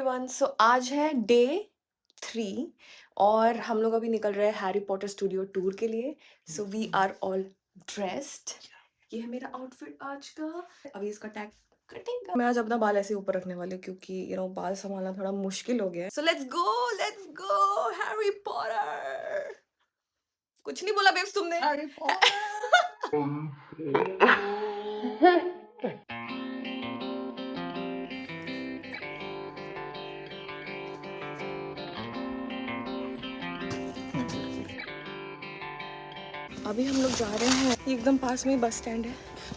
Everyone, सो आज है day 3 और हम लोग अभी निकल रहे हैं हैरी पॉटर स्टूडियो टूर के लिए। So we are all dressed. ये है मेरा आउटफिट आज का। अभी इसका टैग कटिंग का मैं आज अपना बाल ऐसे ऊपर रखने वाली हूँ क्योंकि बाल संभालना थोड़ा मुश्किल हो गया है। So let's go Harry Potter. कुछ नहीं बोला बेब्स तुमने। हैरी अभी हम लोग जा रहे हैं, ये एकदम पास में ही बस स्टैंड है,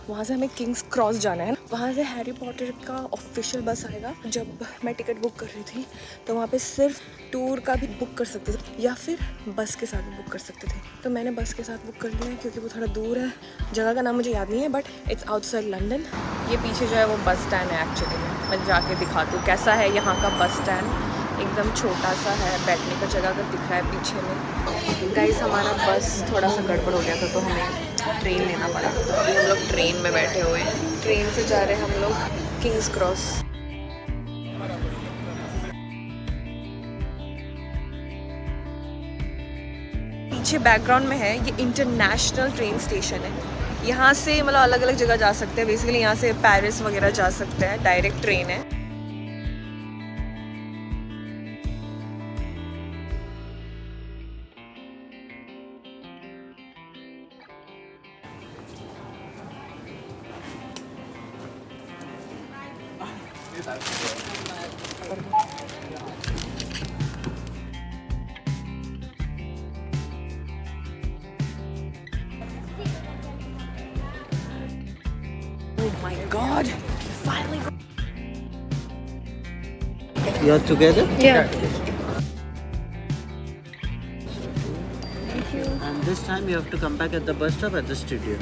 वहाँ से हमें किंग्स क्रॉस जाना है। वहाँ से हैरी पॉटर का ऑफिशियल बस आएगा। जब मैं टिकट बुक कर रही थी तो वहाँ पे सिर्फ टूर का भी बुक कर सकते थे या फिर बस के साथ भी बुक कर सकते थे। तो मैंने बस के साथ बुक कर लिया है क्योंकि वो थोड़ा दूर है। जगह का नाम मुझे याद नहीं है बट इट्स आउटसाइड लंदन। ये पीछे जो है वो बस स्टैंड है। एक्चुअली मैं जाके दिखाती हूँ कैसा है यहाँ का बस स्टैंड। एकदम छोटा सा है, बैठने का जगह अगर दिख रहा है पीछे में। गाइस हमारा बस थोड़ा सा गड़बड़ हो गया था तो हमें ट्रेन लेना पड़ा। तो अभी हम लोग ट्रेन में बैठे हुए हैं। ट्रेन से जा रहे हैं हम लोग किंग्स क्रॉस। पीछे बैकग्राउंड में है, ये इंटरनेशनल ट्रेन स्टेशन है। यहाँ से मतलब अलग अलग जगह जा सकते हैं। बेसिकली यहाँ से पेरिस वगैरह जा सकते हैं, डायरेक्ट ट्रेन है। Oh my God! Finally. You are together? Yeah. Thank you. And this time you have to come back at the bus stop at the studio.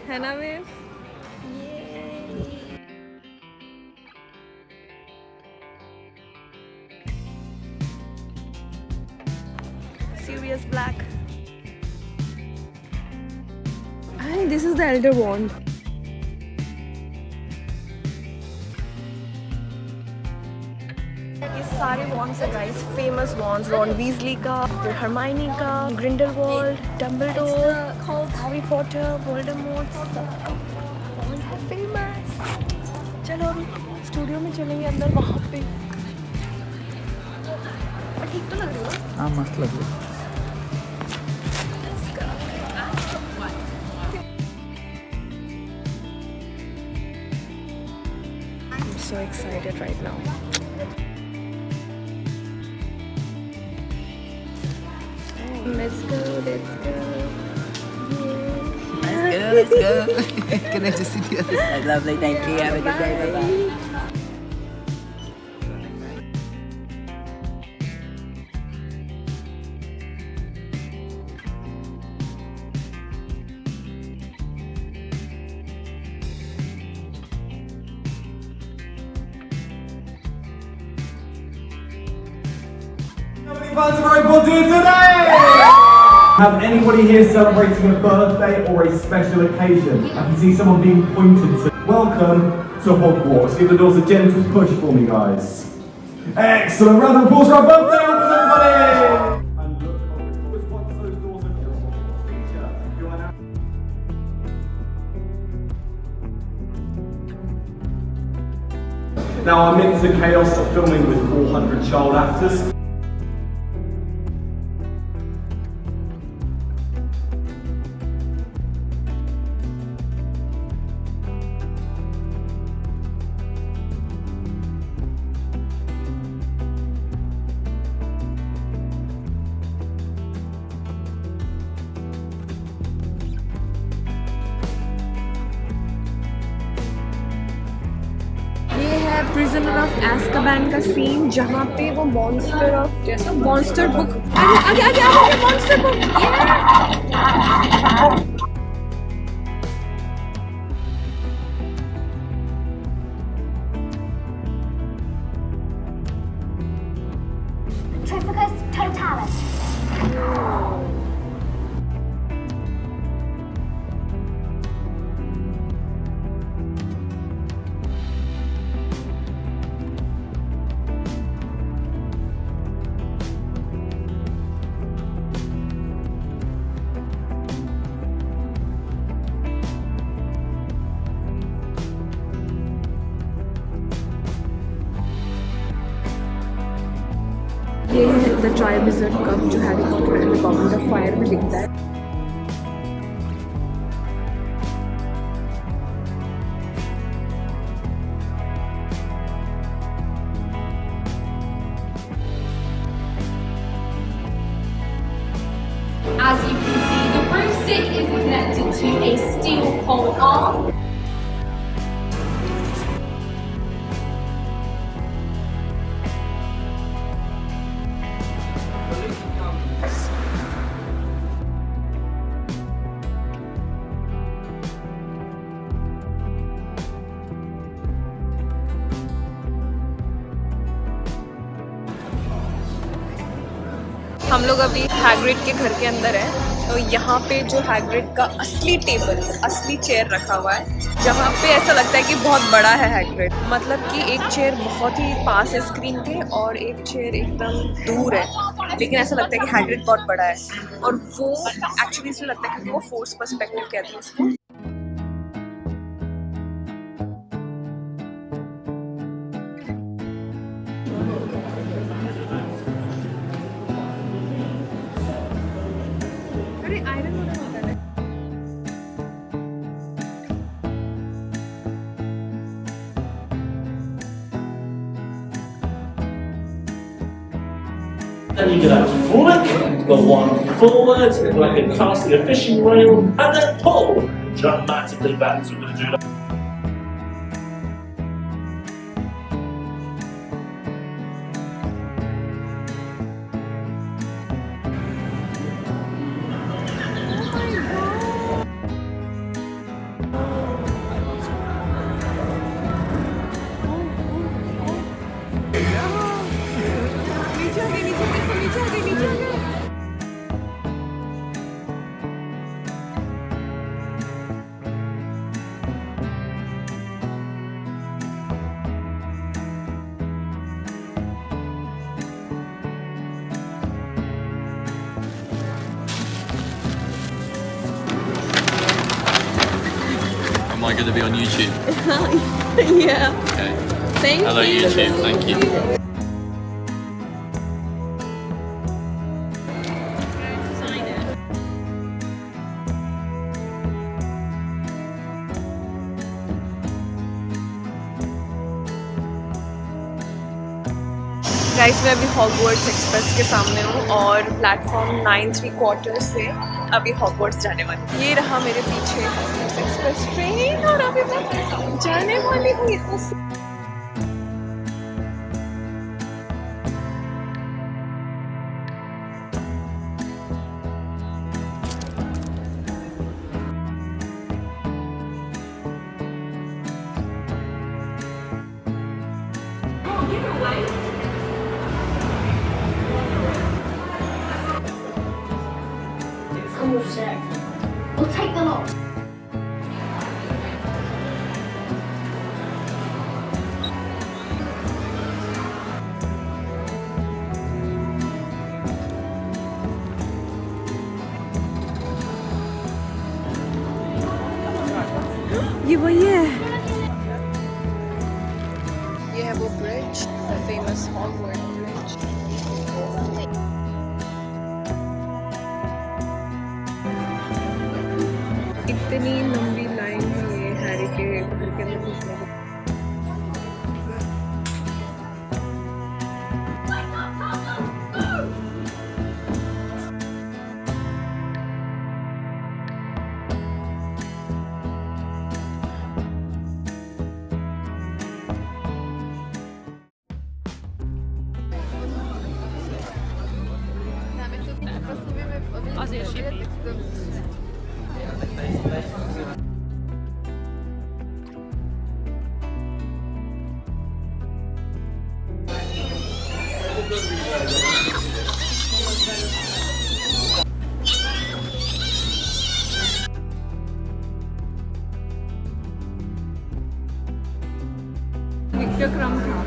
है ना वे? Serious black. And this is the elder wand. ये सारे wands है guys, famous wands. Ron Weasley का, फिर Hermione का, Grindelwald, Dumbledore, Harry Potter, Voldemort, famous. चलो अभी स्टूडियो में चलेंगे अंदर, वहाँ पे। ठीक तो लग रही है? हाँ मस्त लग रही है। I'm so excited right now. Let's go. Let's go. Can I just sit here? I love like thank you. Have a good day. Bye. Fans of Harry Potter today! Have anybody here celebrating a birthday or a special occasion? I can see someone being pointed to. Welcome to Hogwarts. Give the doors a gentle push for me, guys. Excellent. Round of applause for our birthday helpers, everybody! And look, Hogwarts, once those doors are closed, feature, you are now amidst the chaos of filming with 400 child actors. Prisoner of Azkaban का scene जहाँ पे वो monster book आगे आगे आगे आगे monster book Trifficus totalis. ये है द ट्राइविजर्ड कप जो Harry Potter and the goblet of fire में दिखता है। As you can see, the broomstick is connected to a steel pole arm. हम लोग अभी हैग्रिड के घर के अंदर हैं, तो यहाँ पे जो हैग्रिड का असली टेबल, असली चेयर रखा हुआ है, जहाँ पे ऐसा लगता है कि बहुत बड़ा है हैग्रिड। मतलब कि एक चेयर बहुत ही पास है स्क्रीन के और एक चेयर एकदम दूर है, लेकिन ऐसा लगता है कि हैग्रिड बहुत बड़ा है। और वो एक्चुअली इसलिए लगता है क्योंकि वो फोर्स पर्सपेक्टिव कहते हैं उसको। Then you can have flick the one forward like a casting a fishing reel, and then pull dramatically back. So we're going to do that. Am I going to be on YouTube? Yeah. Okay. Thank Hello you. YouTube, thank you. Guys मैं अभी Hogwarts express के सामने हूँ और platform 9¾ से अभी Hogwarts जाने वाली हूँ। ये रहा मेरे पीछे हॉगवर्ट्स एक्सप्रेस ट्रेन और अभी मैं जाने वाली हूँ यहाँ से। We'll take the lot. ये वही है, ये है वो bridge, the famous Hogwarts bridge. इतनी लंबी लाइन है ये हैरी के घर के अंदर घुसने की। नित्यक्रम था।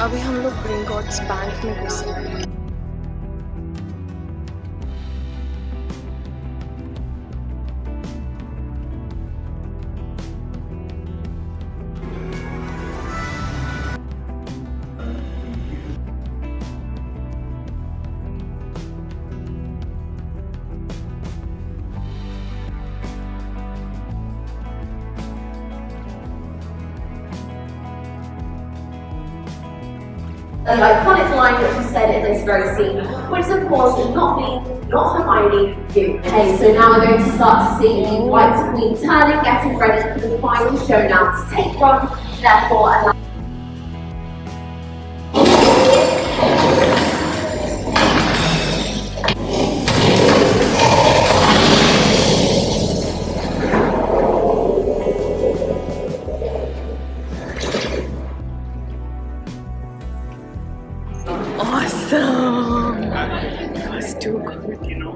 अभी हम लोग ग्रिंगॉट्स बैंक में घुसे हैं। The iconic line which is said in this very scene, which is of course not me, not Hermione, you. Okay, so now we're going to start to see the White Queen turning, getting ready for the final showdown to take Ron, therefore allow. Awesome! It was too good, you know.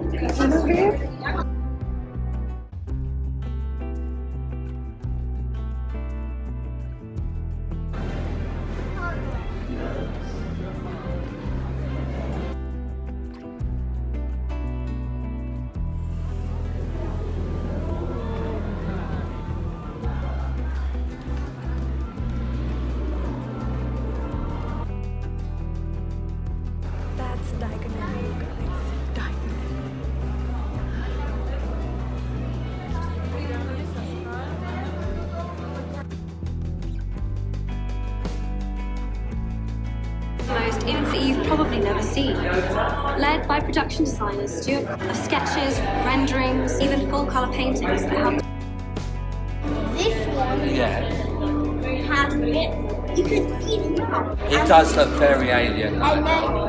That's Diagon Alley, guys. Diagon Alley. Most events that you've probably never seen. Led by production designers Stuart, of sketches, renderings, even full colour paintings that help. This one Yeah, has written. You can see it now. it does look very alien. And then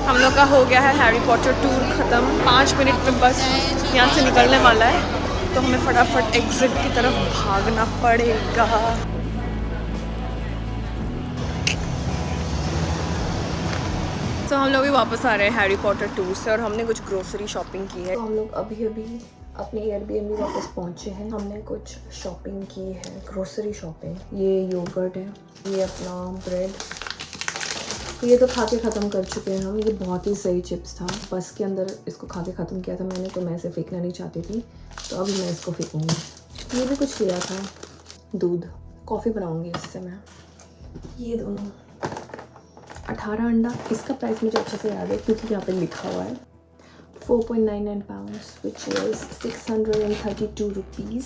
हम लोग का हो गया है Harry Potter tour ख़त्म। 5 minute में बस यहाँ से निकलने वाला है, तो हमें फटाफट एग्जिट की तरफ भागना पड़ेगा। तो हम लोग भी वापस आ रहे हैं हैरी पॉटर टूर से, और हमने कुछ ग्रोसरी शॉपिंग की है। तो हम लोग अभी अपने एयरबीएनबी वापस पहुँचे हैं। हमने कुछ शॉपिंग की है, ग्रोसरी शॉपिंग। ये योगर्ट है, ये अपना ब्रेड, ये तो खा के ख़त्म कर चुके हैं हम। ये बहुत ही सही चिप्स था, बस के अंदर इसको खा के ख़त्म किया था मैंने, तो मैं इसे फेंकना नहीं चाहती थी, तो अभी मैं इसको फेंकूँगी। ये भी कुछ लिया था, दूध, कॉफ़ी बनाऊँगी इससे मैं। ये दोनों 18 अंडा, इसका प्राइस मुझे अच्छे से याद है क्योंकि यहाँ पे लिखा हुआ है 4.99 pounds, which is 632 rupees।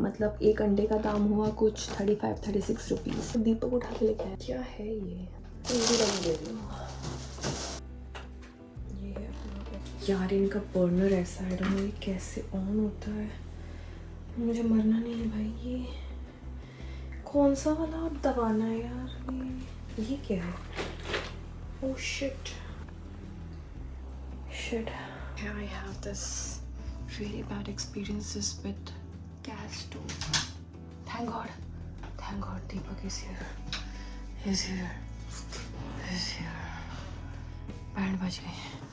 मतलब एक अंडे का दाम हुआ कुछ 35-36 रुपीज़। दीपक उठा के लेके आया। क्या है ये यार, इनका बर्नर ऐसा है, ये कैसे ऑन होता है? मुझे मरना नहीं है भाई। ये कौन सा वाला आप दबाना है यार? ये क्या है? Oh shit shit. Here I have this really bad experiences with gas stove. Thank God Deepak is here. He's here. Band बज गई.